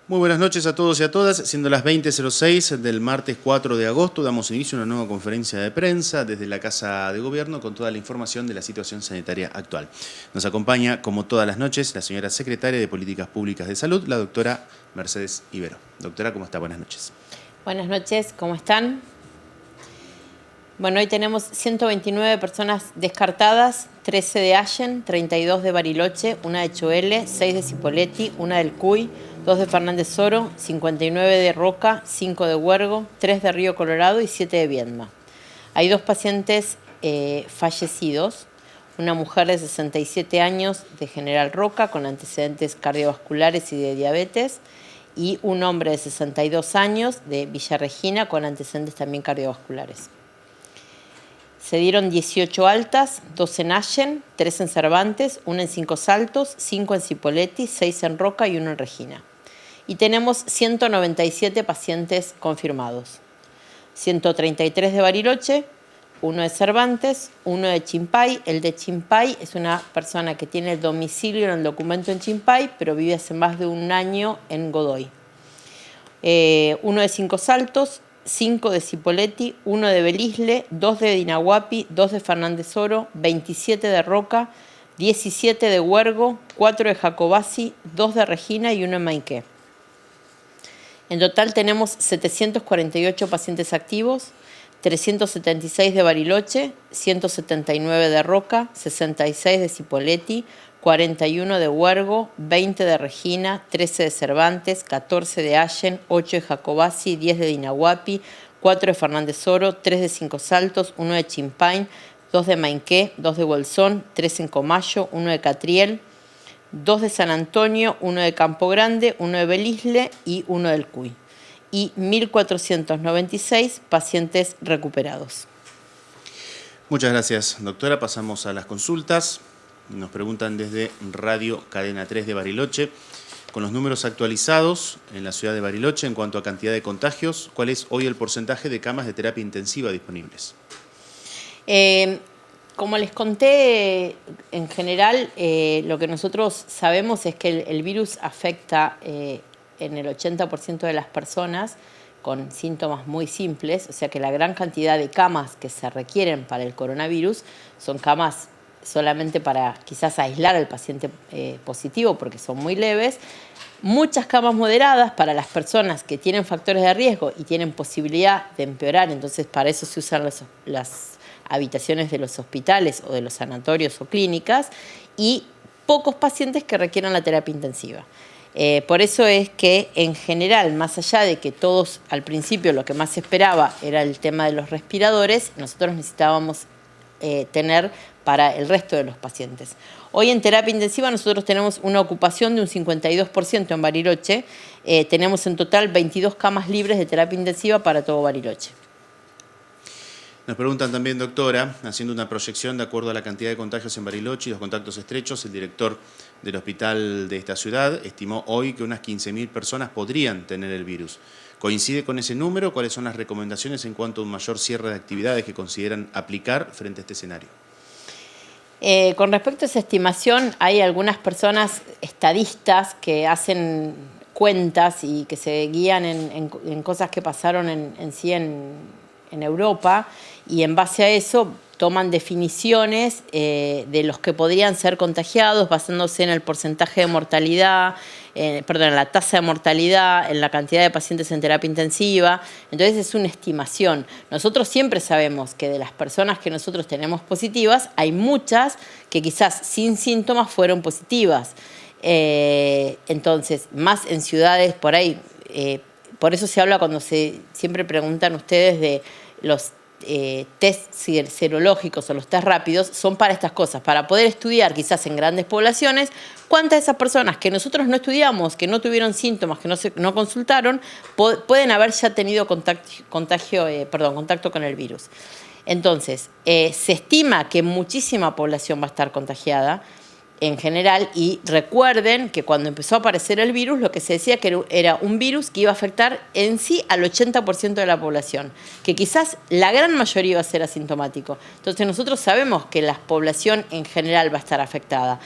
Muy buenas noches a todos y a todas. Siendo las 20:06 del martes 4 de agosto, damos inicio a una nueva conferencia de prensa desde la Casa de Gobierno con toda la información de la situación sanitaria actual. Nos acompaña, como todas las noches, la señora Secretaria de Políticas Públicas de Salud, la doctora Mercedes Ibero. Doctora, ¿cómo está? Buenas noches. Buenas noches, ¿cómo están? Bueno, hoy tenemos 129 personas descartadas, 13 de Allen, 32 de Bariloche, una de Choele, 6 de Cipolletti, una del Cuy, 2 de Fernández Soro, 59 de Roca, 5 de Huergo, 3 de Río Colorado y 7 de Viedma. Hay 2 pacientes fallecidos, una mujer de 67 años de General Roca con antecedentes cardiovasculares y de diabetes, y un hombre de 62 años de Villa Regina con antecedentes también cardiovasculares. Se dieron 18 altas, 2 en Allen, 3 en Cervantes, 1 en Cinco Saltos, 5 en Cipolletti, 6 en Roca y 1 en Regina. Y tenemos 197 pacientes confirmados. 133 de Bariloche, 1 de Cervantes, 1 de Chimpay. El de Chimpay es una persona que tiene domicilio en el documento en Chimpay, pero vive hace más de un año en Godoy. 1 de Cinco Saltos, 5 de Cipolletti, 1 de Belisle, 2 de Dinahuapi, 2 de Fernández Soro, 27 de Roca, 17 de Huergo, 4 de Jacobasi, 2 de Regina y 1 en Maiqué. En total tenemos 748 pacientes activos, 376 de Bariloche, 179 de Roca, 66 de Cipolletti, 41 de Huergo, 20 de Regina, 13 de Cervantes, 14 de Allen, 8 de Jacobasi, 10 de Dinahuapi, 4 de Fernández Soro, 3 de Cinco Saltos, 1 de Chimpay, 2 de Maiqué, 2 de Bolsón, 3 en Comayo, 1 de Catriel, 2 de San Antonio, 1 de Campo Grande, 1 de Belisle y 1 del Cuy. Y 1.496 pacientes recuperados. Muchas gracias, doctora. Pasamos a las consultas. Nos preguntan desde Radio Cadena 3 de Bariloche. Con los números actualizados en la ciudad de Bariloche en cuanto a cantidad de contagios, ¿cuál es hoy el porcentaje de camas de terapia intensiva disponibles? Como les conté, en general, lo que nosotros sabemos es que el virus afecta en el 80% de las personas con síntomas muy simples, o sea que la gran cantidad de camas que se requieren para el coronavirus son camas solamente para quizás aislar al paciente positivo porque son muy leves, muchas camas moderadas para las personas que tienen factores de riesgo y tienen posibilidad de empeorar, entonces para eso se usan las habitaciones de los hospitales o de los sanatorios o clínicas, y pocos pacientes que requieran la terapia intensiva. Por eso es que en general, más allá de que todos al principio lo que más se esperaba era el tema de los respiradores, nosotros necesitábamos tener para el resto de los pacientes. Hoy en terapia intensiva nosotros tenemos una ocupación de un 52% en Bariloche. Tenemos en total 22 camas libres de terapia intensiva para todo Bariloche. Nos preguntan también, doctora, haciendo una proyección de acuerdo a la cantidad de contagios en Bariloche y los contactos estrechos, el director del hospital de esta ciudad estimó hoy que unas 15.000 personas podrían tener el virus. ¿Coincide con ese número? ¿Cuáles son las recomendaciones en cuanto a un mayor cierre de actividades que consideran aplicar frente a este escenario? Con respecto a esa estimación, hay algunas personas estadistas que hacen cuentas y que se guían en cosas que pasaron en Europa, y en base a eso toman definiciones de los que podrían ser contagiados basándose en el porcentaje de mortalidad, en la tasa de mortalidad, en la cantidad de pacientes en terapia intensiva. Entonces es una estimación. Nosotros siempre sabemos que de las personas que nosotros tenemos positivas, hay muchas que quizás sin síntomas fueron positivas. Entonces, más en ciudades por ahí, por eso se habla cuando siempre preguntan ustedes de los test serológicos o los test rápidos, son para estas cosas, para poder estudiar quizás en grandes poblaciones cuántas de esas personas que nosotros no estudiamos, que no tuvieron síntomas, que no consultaron, pueden haber ya tenido contacto con el virus. Entonces, se estima que muchísima población va a estar contagiada en general, y recuerden que cuando empezó a aparecer el virus, lo que se decía que era un virus que iba a afectar en sí al 80% de la población, que quizás la gran mayoría iba a ser asintomático. Entonces nosotros sabemos que la población en general va a estar afectada,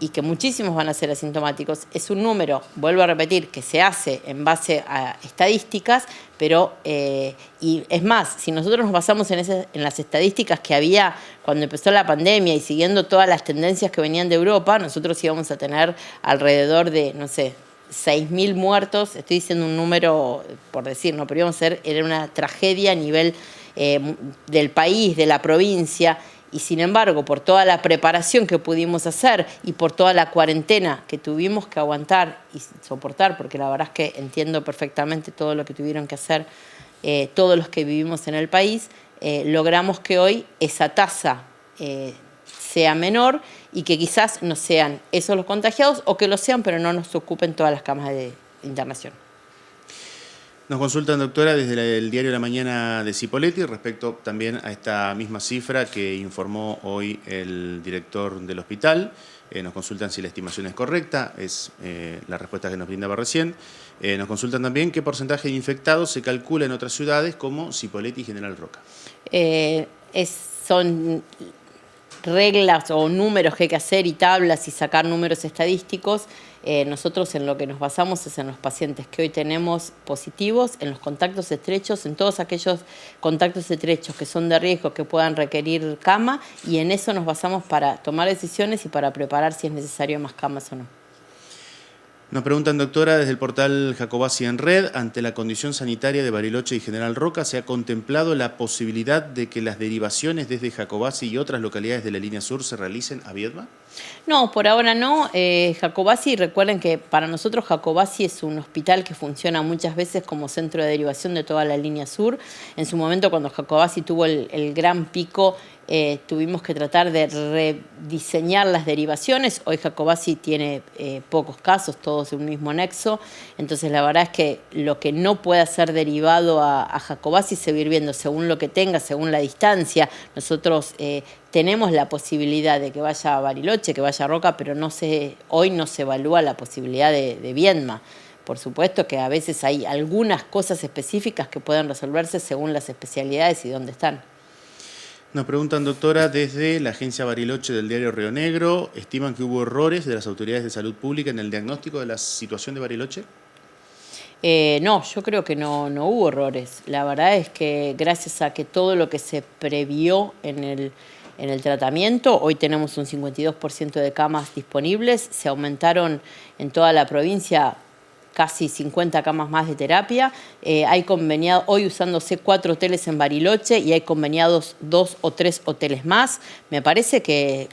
y que muchísimos van a ser asintomáticos, es un número, vuelvo a repetir, que se hace en base a estadísticas, pero, y es más, si nosotros nos basamos en las estadísticas que había cuando empezó la pandemia y siguiendo todas las tendencias que venían de Europa, nosotros íbamos a tener alrededor de, no sé, 6.000 muertos, estoy diciendo un número por decir, ¿no? Pero íbamos a ser, era una tragedia a nivel del país, de la provincia. Y sin embargo, por toda la preparación que pudimos hacer y por toda la cuarentena que tuvimos que aguantar y soportar, porque la verdad es que entiendo perfectamente todo lo que tuvieron que hacer todos los que vivimos en el país, logramos que hoy esa tasa sea menor y que quizás no sean esos los contagiados o que lo sean, pero no nos ocupen todas las camas de internación. Nos consultan, doctora, desde el diario La Mañana de Cipolletti respecto también a esta misma cifra que informó hoy el director del hospital. Nos consultan si la estimación es correcta, es la respuesta que nos brindaba recién. Nos consultan también qué porcentaje de infectados se calcula en otras ciudades como Cipolletti y General Roca. Son reglas o números que hay que hacer y tablas y sacar números estadísticos. Nosotros en lo que nos basamos es en los pacientes que hoy tenemos positivos, en los contactos estrechos, en todos aquellos contactos estrechos que son de riesgo, que puedan requerir cama, y en eso nos basamos para tomar decisiones y para preparar si es necesario más camas o no. Nos preguntan, doctora, desde el portal Jacobasi en Red, ante la condición sanitaria de Bariloche y General Roca, ¿se ha contemplado la posibilidad de que las derivaciones desde Jacobasi y otras localidades de la línea sur se realicen a Viedma? No, por ahora no. Jacobasi, recuerden que para nosotros Jacobasi es un hospital que funciona muchas veces como centro de derivación de toda la línea sur. En su momento, cuando Jacobasi tuvo el gran pico, tuvimos que tratar de rediseñar las derivaciones. Hoy Jacobasi tiene pocos casos, todos en un mismo nexo. Entonces la verdad es que lo que no pueda ser derivado a Jacobasi se va a ir viendo según lo que tenga, según la distancia. Nosotros tenemos la posibilidad de que vaya a Bariloche, que vaya a Roca, pero hoy no se evalúa la posibilidad de Viedma. Por supuesto que a veces hay algunas cosas específicas que pueden resolverse según las especialidades y dónde están. Nos preguntan, doctora, desde la agencia Bariloche del diario Río Negro, ¿estiman que hubo errores de las autoridades de salud pública en el diagnóstico de la situación de Bariloche? No, yo creo que no hubo errores. La verdad es que gracias a que todo lo que se previó en el tratamiento, hoy tenemos un 52% de camas disponibles, se aumentaron en toda la provincia casi 50 camas más de terapia. Hay conveniado, hoy usándose 4 hoteles en Bariloche y hay conveniados 2 o 3 hoteles más. Me parece que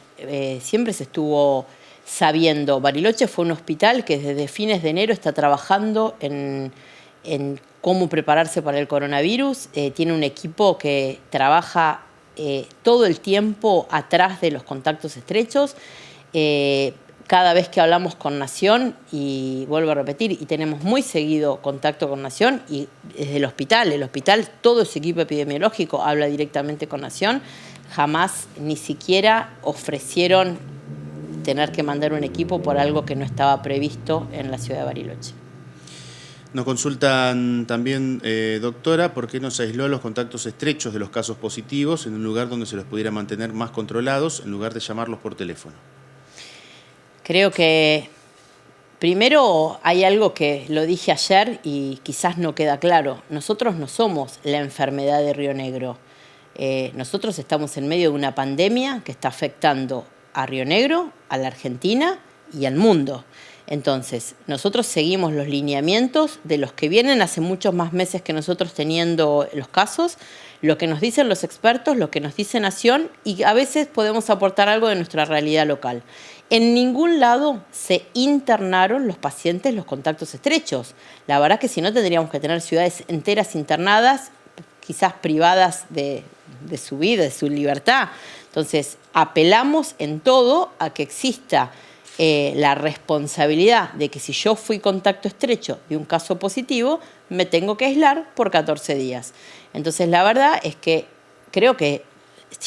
siempre se estuvo sabiendo. Bariloche fue un hospital que desde fines de enero está trabajando en cómo prepararse para el coronavirus. Tiene un equipo que trabaja todo el tiempo atrás de los contactos estrechos. Cada vez que hablamos con Nación, y vuelvo a repetir, y tenemos muy seguido contacto con Nación, y desde el hospital, todo ese equipo epidemiológico habla directamente con Nación, jamás ni siquiera ofrecieron tener que mandar un equipo por algo que no estaba previsto en la ciudad de Bariloche. Nos consultan también, doctora, ¿por qué no se aisló los contactos estrechos de los casos positivos en un lugar donde se los pudiera mantener más controlados en lugar de llamarlos por teléfono? Creo que primero hay algo que lo dije ayer y quizás no queda claro. Nosotros no somos la enfermedad de Río Negro. Nosotros estamos en medio de una pandemia que está afectando a Río Negro, a la Argentina y al mundo. Entonces, nosotros seguimos los lineamientos de los que vienen hace muchos más meses que nosotros teniendo los casos, lo que nos dicen los expertos, lo que nos dice Nación, y a veces podemos aportar algo de nuestra realidad local. En ningún lado se internaron los pacientes, los contactos estrechos. La verdad que si no tendríamos que tener ciudades enteras internadas, quizás privadas de su vida, de su libertad. Entonces, apelamos en todo a que exista la responsabilidad de que si yo fui contacto estrecho de un caso positivo, me tengo que aislar por 14 días. Entonces, la verdad es que creo que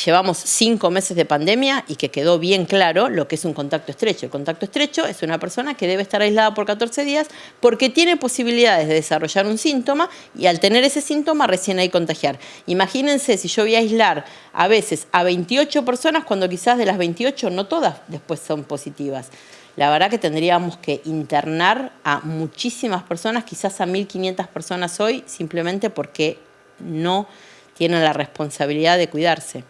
llevamos 5 meses de pandemia y que quedó bien claro lo que es un contacto estrecho. El contacto estrecho es una persona que debe estar aislada por 14 días porque tiene posibilidades de desarrollar un síntoma y al tener ese síntoma recién hay contagiar. Imagínense si yo voy a aislar a veces a 28 personas cuando quizás de las 28 no todas después son positivas. La verdad que tendríamos que internar a muchísimas personas, quizás a 1.500 personas hoy, simplemente porque no tienen la responsabilidad de cuidarse.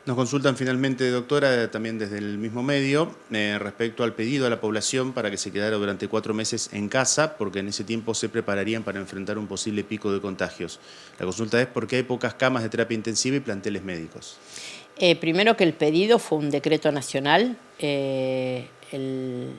Nos consultan finalmente, doctora, también desde el mismo medio, respecto al pedido a la población para que se quedara durante 4 meses en casa, porque en ese tiempo se prepararían para enfrentar un posible pico de contagios. La consulta es por qué hay pocas camas de terapia intensiva y planteles médicos. Primero que el pedido fue un decreto nacional, el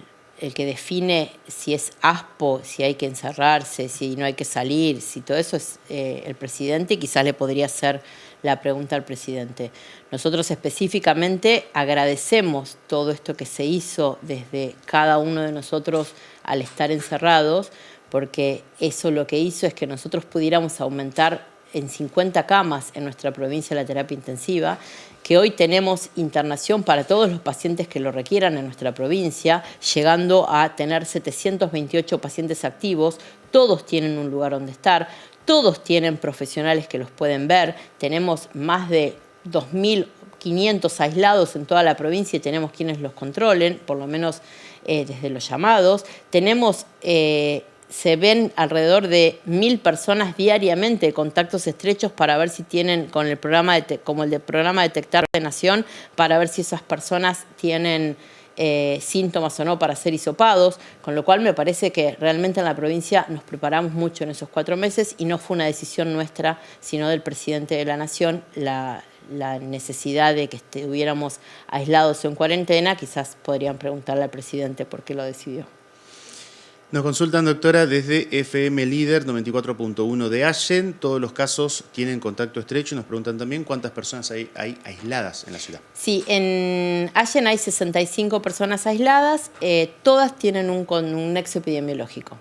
que define si es ASPO, si hay que encerrarse, si no hay que salir, si todo eso es el presidente, y quizás le podría hacer la pregunta al presidente. Nosotros específicamente agradecemos todo esto que se hizo desde cada uno de nosotros al estar encerrados, porque eso lo que hizo es que nosotros pudiéramos aumentar en 50 camas en nuestra provincia la terapia intensiva, que hoy tenemos internación para todos los pacientes que lo requieran en nuestra provincia, llegando a tener 728 pacientes activos, todos tienen un lugar donde estar, todos tienen profesionales que los pueden ver, tenemos más de 2.500 aislados en toda la provincia y tenemos quienes los controlen, por lo menos desde los llamados, tenemos... se ven alrededor de 1.000 personas diariamente, contactos estrechos, para ver si tienen, con el programa como el del programa Detectar de Nación, para ver si esas personas tienen síntomas o no para ser hisopados, con lo cual me parece que realmente en la provincia nos preparamos mucho en esos 4 meses y no fue una decisión nuestra, sino del presidente de la Nación, la necesidad de que estuviéramos aislados o en cuarentena. Quizás podrían preguntarle al presidente por qué lo decidió. Nos consultan, doctora, desde FM Líder 94.1 de Allen. Todos los casos tienen contacto estrecho. Nos preguntan también cuántas personas hay aisladas en la ciudad. Sí, en Allen hay 65 personas aisladas. Todas tienen un nexo epidemiológico.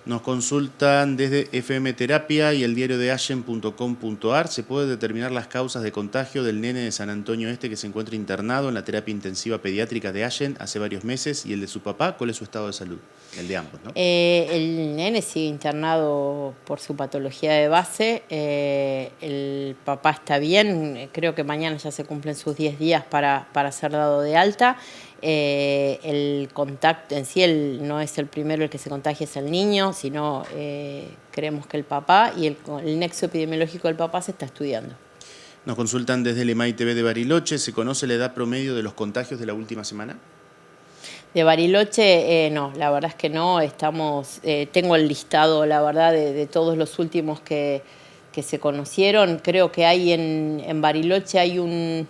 Nos consultan desde FM Terapia y el diario de Allen.com.ar. ¿Se puede determinar las causas de contagio del nene de San Antonio Este que se encuentra internado en la terapia intensiva pediátrica de Allen hace varios meses, y el de su papá? ¿Cuál es su estado de salud? El de ambos, ¿no? El nene sigue internado por su patología de base. El papá está bien. Creo que mañana ya se cumplen sus 10 días para ser dado de alta. El contacto en sí no es el primero el que se contagia, es el niño, sino creemos que el papá, y el nexo epidemiológico del papá se está estudiando. Nos consultan desde el EMAI TV de Bariloche. ¿Se conoce la edad promedio de los contagios de la última semana? De Bariloche, no, la verdad es que no. Tengo el listado, la verdad, de todos los últimos que se conocieron. Creo que hay en Bariloche hay un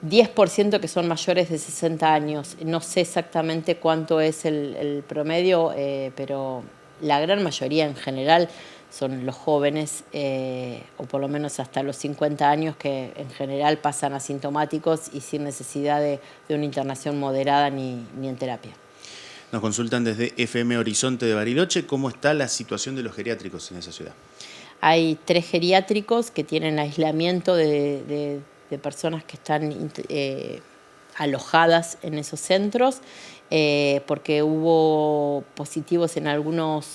10% que son mayores de 60 años. No sé exactamente cuánto es el promedio, pero la gran mayoría en general son los jóvenes, o por lo menos hasta los 50 años, que en general pasan asintomáticos y sin necesidad de una internación moderada ni en terapia. Nos consultan desde FM Horizonte de Bariloche. ¿Cómo está la situación de los geriátricos en esa ciudad? Hay 3 geriátricos que tienen aislamiento de personas que están alojadas en esos centros, porque hubo positivos en algunos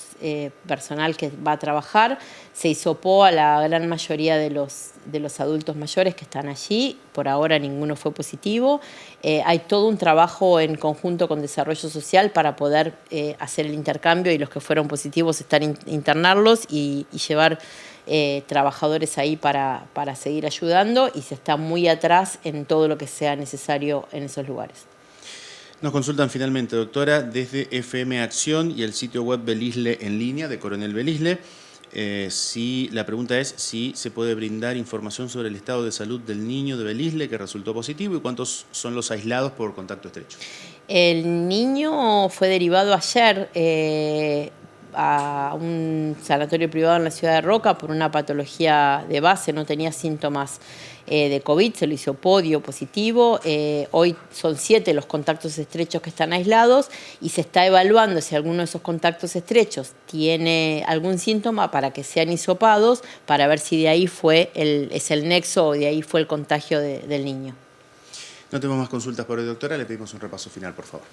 personal que va a trabajar. Se hisopó a la gran mayoría de los adultos mayores que están allí. Por ahora ninguno fue positivo. Hay todo un trabajo en conjunto con Desarrollo Social para poder hacer el intercambio, y los que fueron positivos internarlos y llevar trabajadores ahí para seguir ayudando, y se está muy atrás en todo lo que sea necesario en esos lugares. Nos consultan finalmente, doctora, desde FM Acción y el sitio web Belisle en línea de Coronel Belisle. La pregunta es si se puede brindar información sobre el estado de salud del niño de Belisle que resultó positivo y cuántos son los aislados por contacto estrecho. El niño fue derivado ayer. a un sanatorio privado en la ciudad de Roca por una patología de base, no tenía síntomas de COVID, se lo hizo podio positivo. Hoy son 7 los contactos estrechos que están aislados y se está evaluando si alguno de esos contactos estrechos tiene algún síntoma para que sean hisopados, para ver si de ahí es el nexo o de ahí fue el contagio del niño. No tenemos más consultas por hoy, doctora. Le pedimos un repaso final, por favor.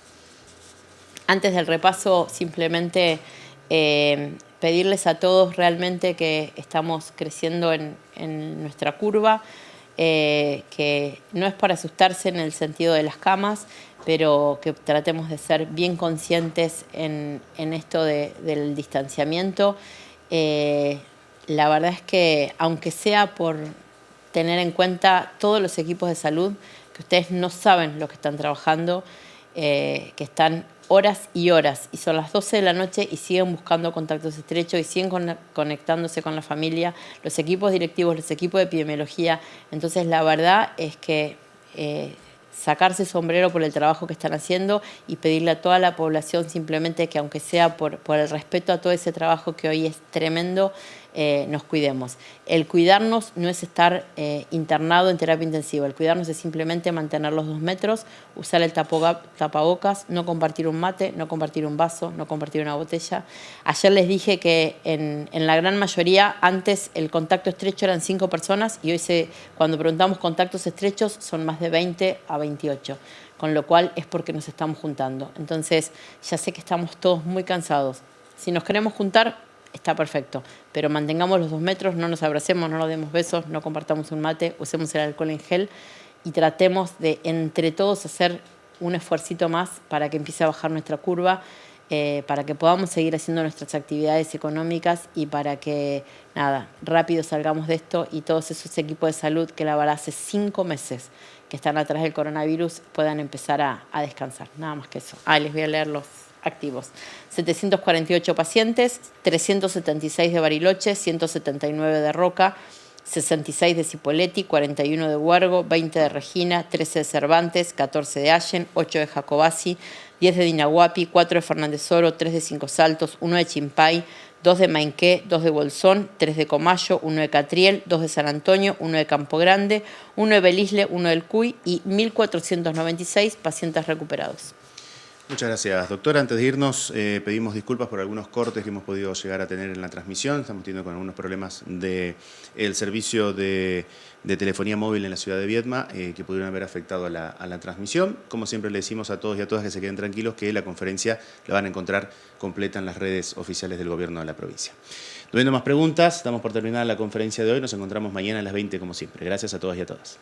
Antes del repaso, simplemente pedirles a todos realmente que estamos creciendo en nuestra curva, que no es para asustarse en el sentido de las camas, pero que tratemos de ser bien conscientes en esto del distanciamiento. La verdad es que, aunque sea por tener en cuenta todos los equipos de salud, que ustedes no saben lo que están trabajando, que están horas y horas, y son las 12 de la noche y siguen buscando contactos estrechos y siguen conectándose con la familia, los equipos directivos, los equipos de epidemiología. Entonces, la verdad es que sacarse el sombrero por el trabajo que están haciendo y pedirle a toda la población simplemente que, aunque sea por el respeto a todo ese trabajo que hoy es tremendo, nos cuidemos. El cuidarnos no es estar internado en terapia intensiva, el cuidarnos es simplemente mantener los 2 metros, usar el tapabocas, no compartir un mate, no compartir un vaso, no compartir una botella. Ayer les dije que en la gran mayoría, antes el contacto estrecho eran 5 personas y hoy cuando preguntamos contactos estrechos son más de 20 a 28, con lo cual es porque nos estamos juntando. Entonces, ya sé que estamos todos muy cansados. Si nos queremos juntar, está perfecto, pero mantengamos los 2 metros, no nos abracemos, no nos demos besos, no compartamos un mate, usemos el alcohol en gel y tratemos de entre todos hacer un esfuercito más para que empiece a bajar nuestra curva, para que podamos seguir haciendo nuestras actividades económicas y para que, rápido salgamos de esto y todos esos equipos de salud que la verdad hace 5 meses que están atrás del coronavirus puedan empezar a descansar. Nada más que eso. Les voy a leer los activos. 748 pacientes, 376 de Bariloche, 179 de Roca, 66 de Cipolletti, 41 de Huergo, 20 de Regina, 13 de Cervantes, 14 de Allen, 8 de Jacobasi, 10 de Dinahuapi, 4 de Fernández Oro, 3 de Cinco Saltos, 1 de Chimpay, 2 de Mainqué, 2 de Bolsón, 3 de Comayo, 1 de Catriel, 2 de San Antonio, 1 de Campo Grande, 1 de Belisle, 1 del Cuy y 1.496 pacientes recuperados. Muchas gracias, doctora. Antes de irnos, pedimos disculpas por algunos cortes que hemos podido llegar a tener en la transmisión. Estamos teniendo con algunos problemas del servicio de telefonía móvil en la ciudad de Viedma que pudieron haber afectado a la transmisión. Como siempre le decimos a todos y a todas que se queden tranquilos que la conferencia la van a encontrar completa en las redes oficiales del gobierno de la provincia. No habiendo más preguntas, estamos por terminar la conferencia de hoy. Nos encontramos mañana a las 20 como siempre. Gracias a todas y a todas.